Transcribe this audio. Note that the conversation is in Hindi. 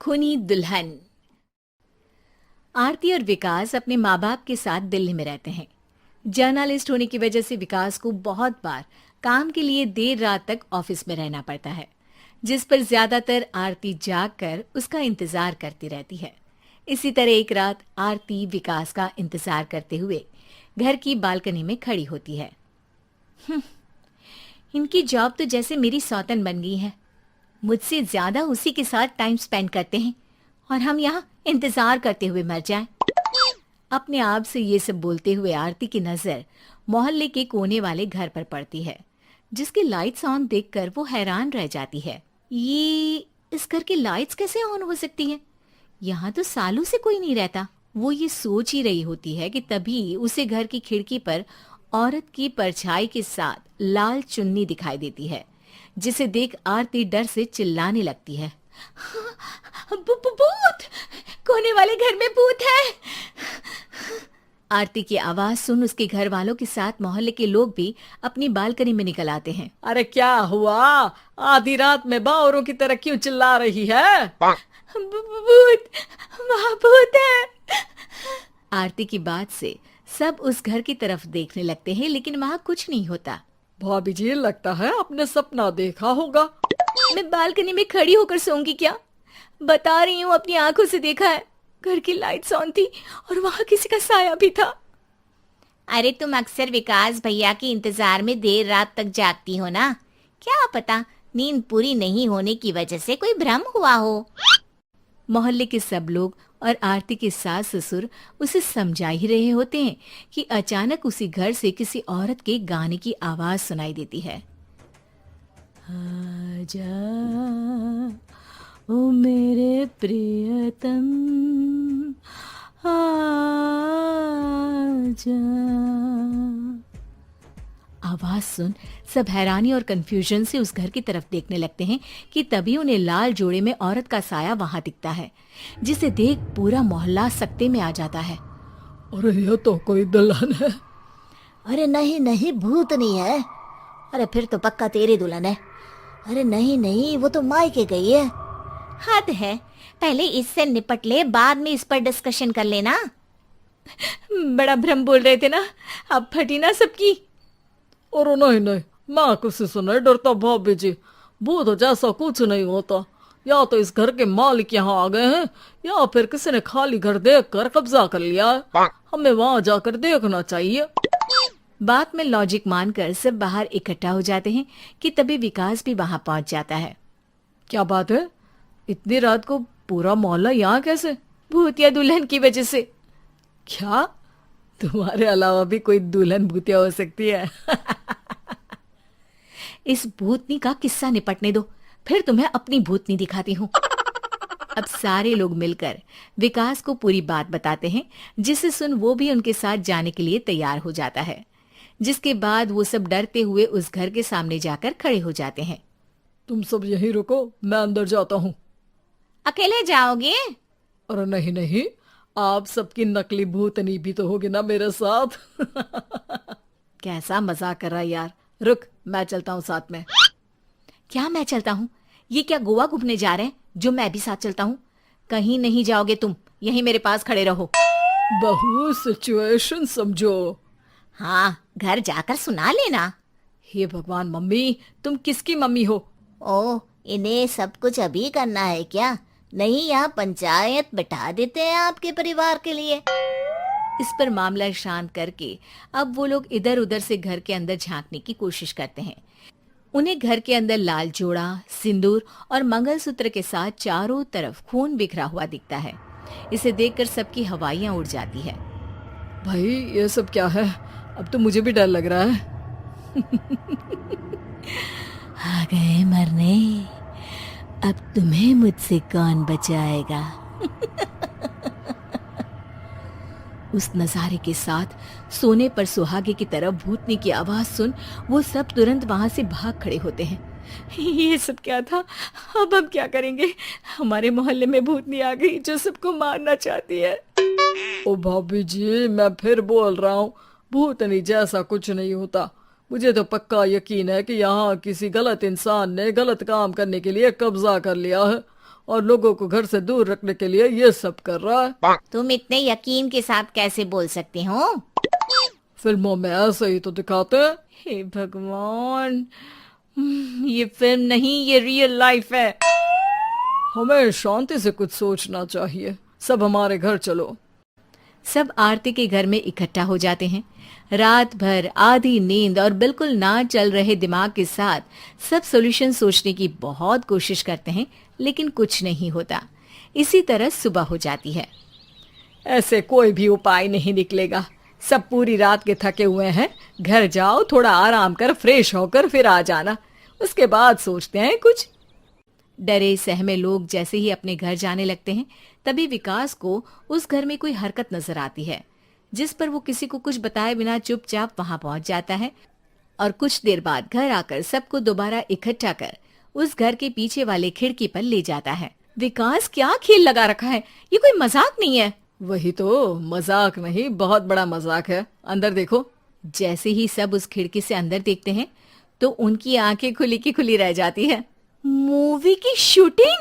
खूनी दुल्हन। आरती और विकास अपने माँ बाप के साथ दिल्ली में रहते हैं। जर्नलिस्ट होने की वजह से विकास को बहुत बार काम के लिए देर रात तक ऑफिस में रहना पड़ता है, जिस पर ज्यादातर आरती जाग कर उसका इंतजार करती रहती है। इसी तरह एक रात आरती विकास का इंतजार करते हुए घर की बालकनी में खड़ी होती है। इनकी जॉब तो जैसे मेरी सौतन बन गई है। मुझसे ज्यादा उसी के साथ टाइम स्पेंड करते हैं और हम यहाँ इंतजार करते हुए मर जाएं। अपने आप से ये सब बोलते हुए आरती की नजर मोहल्ले के कोने वाले घर पर पड़ती है, जिसकी लाइट्स ऑन देखकर वो हैरान रह जाती है। ये इस घर की लाइट्स कैसे ऑन हो सकती हैं? यहाँ तो सालों से कोई नहीं रहता। वो ये सोच ही रही होती है कि तभी उसे घर की खिड़की पर औरत की परछाई के साथ लाल चुन्नी दिखाई देती है, जिसे देख आरती डर से चिल्लाने लगती है। भूत! कोने वाले घर में भूत है! आरती की आवाज सुन उसके घर वालों के साथ मोहल्ले के लोग भी अपनी बालकनी में निकल आते हैं। अरे क्या हुआ? आधी रात में बावरों की तरह क्यों चिल्ला रही है? भूत! वहाँ भूत है! आरती की बात से सब उस घर की तरफ देखने लगते हैं, लेकिन वहाँ कुछ नहीं होता। भाभी जी, लगता है आपने सपना देखा होगा। मैं बालकनी में खड़ी होकर सोऊंगी क्या? बता रही हूँ, अपनी आंखों से देखा है। घर की लाइट्स ऑन थी और वहाँ किसी का साया भी था। अरे तुम अक्सर विकास भैया के इंतजार में देर रात तक जागती हो ना, क्या पता नींद पूरी नहीं होने की वजह से कोई भ्रम हुआ हो। मोहल्ले के सब लोग और आरती के सास ससुर उसे समझा ही रहे होते हैं कि अचानक उसी घर से किसी औरत के गाने की आवाज सुनाई देती है। आजा ओ मेरे प्रियतम, आजा। आवाज सुन सब हैरानी और कंफ्यूजन से उस घर की तरफ देखने लगते हैं कि तभी उन्हें लाल जोड़े में औरत का साया वहां दिखता है, जिसे देख पूरा मोहल्ला सकते में आ जाता है। अरे ये तो कोई दुल्हन है। अरे नहीं नहीं, भूत नहीं है। अरे फिर तो पक्का तेरी दुल्हन है। अरे नहीं नहीं, वो तो मायके गई है। हद है, पहले इससे निपट ले, बाद में इस पर डिस्कशन कर लेना। बड़ा भ्रम बोल रहे थे ना, अब फटी ना सबकी। और नहीं नहीं, मैं किसी से नहीं डरता भाभी जी। भूत जैसा कुछ नहीं होता। या तो इस घर के मालिक यहाँ आ गए हैं, या फिर किसी ने खाली घर देख कर कब्जा कर लिया है। हमें वहां जाकर देखना चाहिए। बात में लॉजिक मानकर सब बाहर इकट्ठा हो जाते हैं कि तभी विकास भी वहां पहुंच जाता है। क्या बात है? इतनी रात को पूरा मोहल्ला यहाँ कैसे? भूतिया दुल्हन की वजह से। क्या तुम्हारे अलावा भी कोई दुल्हन भूतिया हो सकती है? इस भूतनी का किस्सा निपटने दो, फिर तुम्हें अपनी भूतनी दिखाती हूँ। अब सारे लोग मिलकर विकास को पूरी बात बताते हैं, जिसे सुन वो भी उनके साथ जाने के लिए तैयार हो जाता है। जिसके बाद वो सब डरते हुए उस घर के सामने जाकर खड़े हो जाते हैं। तुम सब यहीं रुको, मैं अंदर जाता हूँ। अकेले जाओगे? अरे नहीं नहीं, आप सबकी नकली भूतनी भी तो होगी ना मेरे साथ। कैसा मजाक कर रहा है यार। रुक, मैं चलता हूँ साथ में। क्या मैं चलता हूँ? ये क्या गोवा घूमने जा रहे हैं जो मैं भी साथ चलता हूँ? कहीं नहीं जाओगे तुम, यहीं मेरे पास खड़े रहो। बहू सिचुएशन समझो। हाँ, घर जाकर सुना लेना। हे भगवान, मम्मी तुम किसकी मम्मी हो? ओ, इन्हें सब कुछ अभी करना है क्या? नहीं, यहाँ पंचायत बैठा देते हैं आपके परिवार के लिए। इस पर मामला शांत करके अब वो लोग इधर उधर से घर के अंदर झांकने की कोशिश करते हैं। उन्हें घर के अंदर लाल जोड़ा, सिंदूर और मंगलसूत्र के साथ चारों तरफ खून बिखरा हुआ दिखता है। इसे देखकर सबकी हवाइयां उड़ जाती है। भाई ये सब क्या है? अब तो मुझे भी डर लग रहा है। आ गए मरने, अब तुम्हें मुझसे कौन बचाएगा? उस नजारे के साथ सोने पर सुहागे की तरफ भूतनी की आवाज सुन वो सब तुरंत वहां से भाग खड़े होते हैं। ये सब क्या था? अब हम क्या करेंगे? हमारे मोहल्ले में भूतनी आ गई जो सबको मारना चाहती है। ओ भाभी जी, मैं फिर बोल रहा हूँ, भूतनी जैसा कुछ नहीं होता। मुझे तो पक्का यकीन है कि यहाँ किसी गलत इंसान ने गलत काम करने के लिए कब्जा कर लिया है और लोगों को घर से दूर रखने के लिए ये सब कर रहा है। तुम इतने यकीन के साथ कैसे बोल सकते हो? फिल्मों में ऐसे ही तो दिखाते हैं। हे भगवान, ये फिल्म नहीं, ये रियल लाइफ है। हमें शांति से कुछ सोचना चाहिए। सब हमारे घर चलो। सब आरती के घर में इकट्ठा हो जाते हैं। रात भर आधी नींद और बिल्कुल ना चल रहे दिमाग के साथ सब सॉल्यूशन सोचने की बहुत कोशिश करते हैं, लेकिन कुछ नहीं होता। इसी तरह सुबह हो जाती है। ऐसे कोई भी उपाय नहीं निकलेगा। सब पूरी रात के थके हुए हैं। घर जाओ, थोड़ा आराम कर, फ्रेश होकर फिर आ जाना। उसके बाद सोचते हैं कुछ। डरे सहमे लोग जैसे ही अपने घर जाने लगते हैं, तभी विकास को उस घर में कोई हरकत नजर आती है, जिस पर वो किसी को कुछ बताए बिना चुपचाप वहां पहुंच जाता है और कुछ देर बाद घर आकर सबको दोबारा इकट्ठा कर उस घर के पीछे वाले खिड़की पर ले जाता है। विकास, क्या खेल लगा रखा है? ये कोई मजाक नहीं है। वही तो, मजाक नहीं, बहुत बड़ा मजाक है। अंदर देखो। जैसे ही सब उस खिड़की से अंदर देखते हैं तो उनकी आंखें खुली की खुली रह जाती है। मूवी की शूटिंग!